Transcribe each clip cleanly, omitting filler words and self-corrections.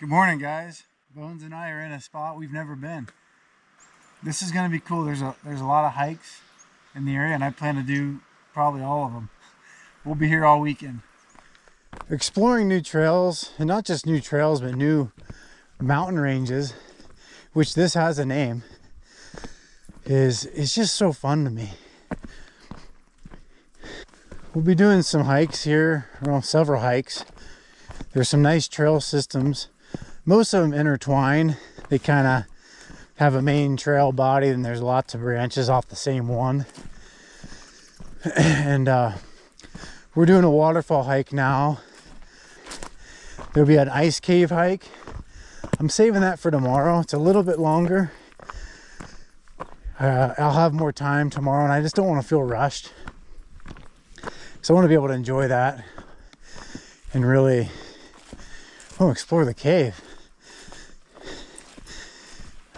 Good morning, guys. Bones and I are in a spot we've never been. This is going to be cool. There's a lot of hikes in the area, and I plan to do probably all of them. We'll be here all weekend. Exploring new trails, and not just new trails, but new mountain ranges, which this has a name, is just so fun to me. We'll be doing some hikes here, well, several hikes. There's some nice trail systems. Most of them intertwine. They kind of have a main trail body, and there's lots of branches off the same one. And we're doing a waterfall hike now. There'll be an ice cave hike. I'm saving that for tomorrow. It's a little bit longer. I'll have more time tomorrow, and I just don't want to feel rushed. So I want to be able to enjoy that and really explore the cave.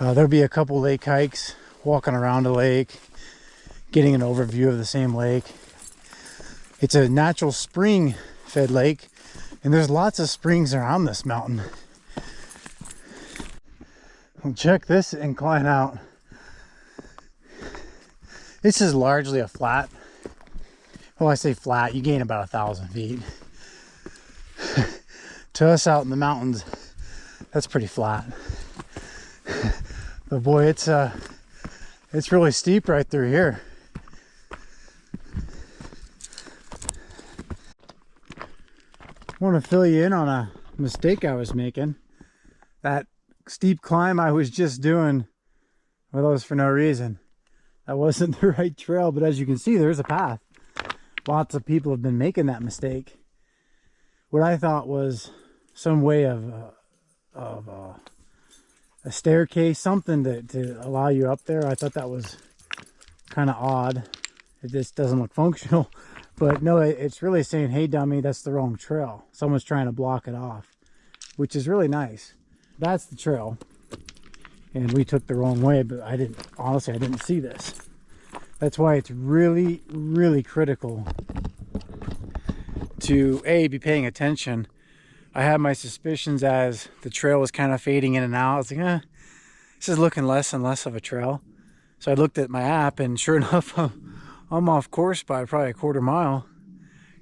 There'll be a couple lake hikes, walking around a lake, getting an overview of the same lake. It's a natural spring fed lake, and there's lots of springs around this mountain. Well, check this incline out. This is largely a flat. Well, I say flat, you gain about 1,000 feet. To us out in the mountains, that's pretty flat. But boy, it's really steep right through here. I want to fill you in on a mistake I was making. That steep climb I was just doing, well, that was for no reason. That wasn't the right trail, but as you can see, there's a path. Lots of people have been making that mistake. What I thought was some way of a staircase, something to allow you up there. I thought that was kind of odd. It just doesn't look functional. But no, it's really saying, hey dummy, that's the wrong trail. Someone's trying to block it off, which is really nice. That's the trail. And we took the wrong way, but honestly, I didn't see this. That's why it's really, really critical to be paying attention. I had my suspicions as the trail was kind of fading in and out. I was like, this is looking less and less of a trail. So I looked at my app, and sure enough, I'm off course by probably a quarter mile.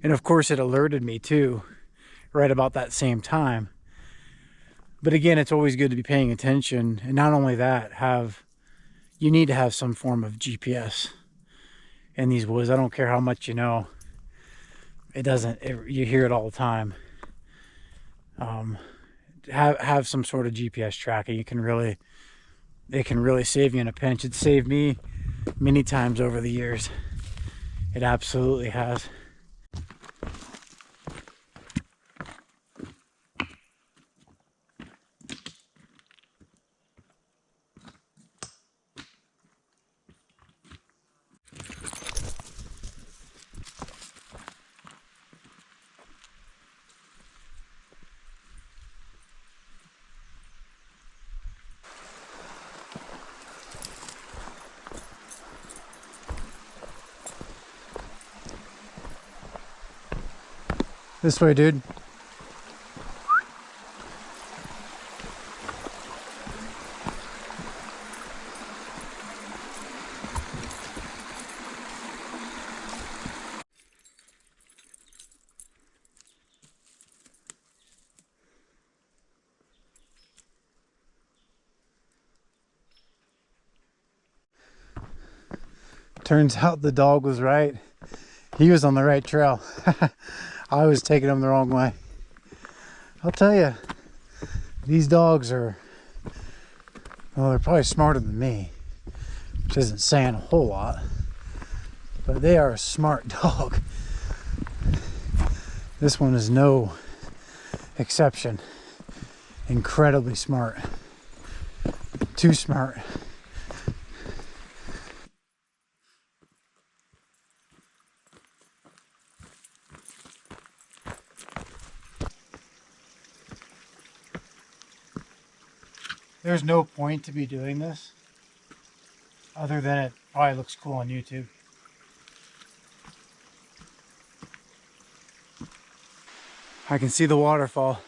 And of course, it alerted me too, right about that same time. But again, it's always good to be paying attention. And not only that, you need to have some form of GPS in these woods. I don't care how much you know. You hear it all the time. Have some sort of GPS tracking. It can really save you in a pinch. It's saved me many times over the years. It absolutely has. This way, dude. Turns out the dog was right. He was on the right trail. I was taking him the wrong way. I'll tell you, these dogs are, well, they're probably smarter than me, which isn't saying a whole lot, but they are a smart dog. This one is no exception. Incredibly smart. Too smart. There's no point to be doing this other than it probably looks cool on YouTube. I can see the waterfall.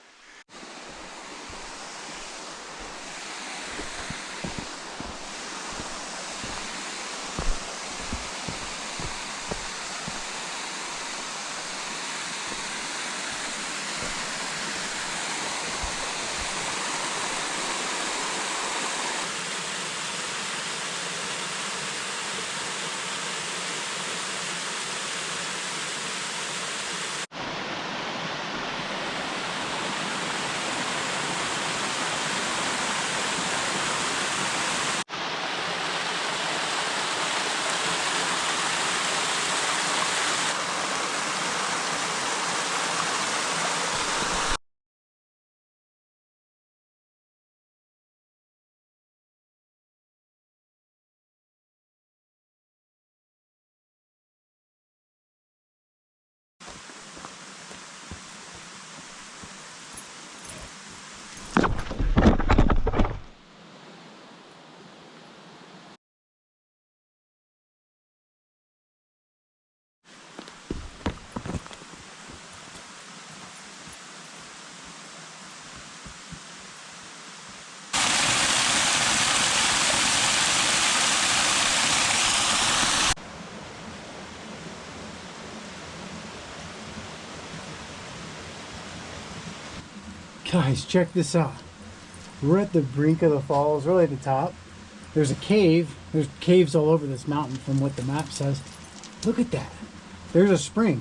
Guys, check this out. We're at the brink of the falls, really at the top. There's a cave. There's caves all over this mountain from what the map says. Look at that. There's a spring.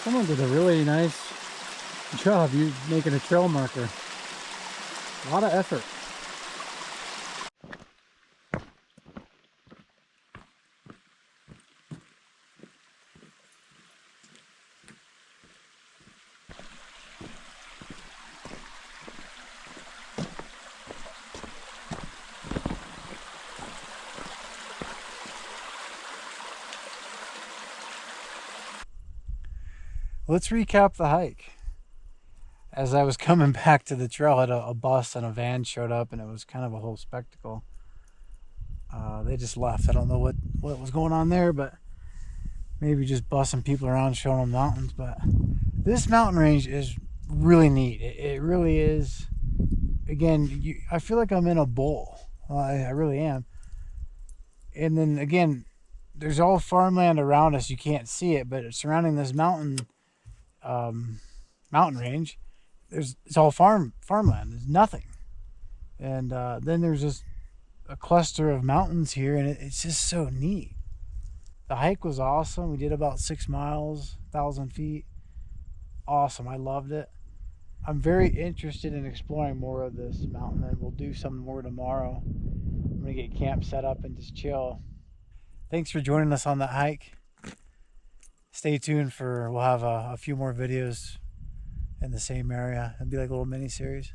Someone did a really nice job you making a trail marker. A lot of effort. Let's recap the hike. As I was coming back to the trailhead, a bus and a van showed up, and it was kind of a whole spectacle. They just left. I don't know what was going on there, but maybe just bussing people around, showing them mountains. But this mountain range is really neat. It really is. Again, I feel like I'm in a bowl. I really am. And then again, there's all farmland around us. You can't see it, but surrounding this mountain range, it's all farmland. There's nothing. And then there's just a cluster of mountains here, and it's just so neat. The hike was awesome. We did about 6 miles, 1,000 feet. Awesome. I loved it. I'm very interested in exploring more of this mountain, and we'll do some more tomorrow. I'm gonna get camp set up and just chill. Thanks for joining us on that hike. Stay tuned we'll have a few more videos in the same area. It'll be like a little mini series.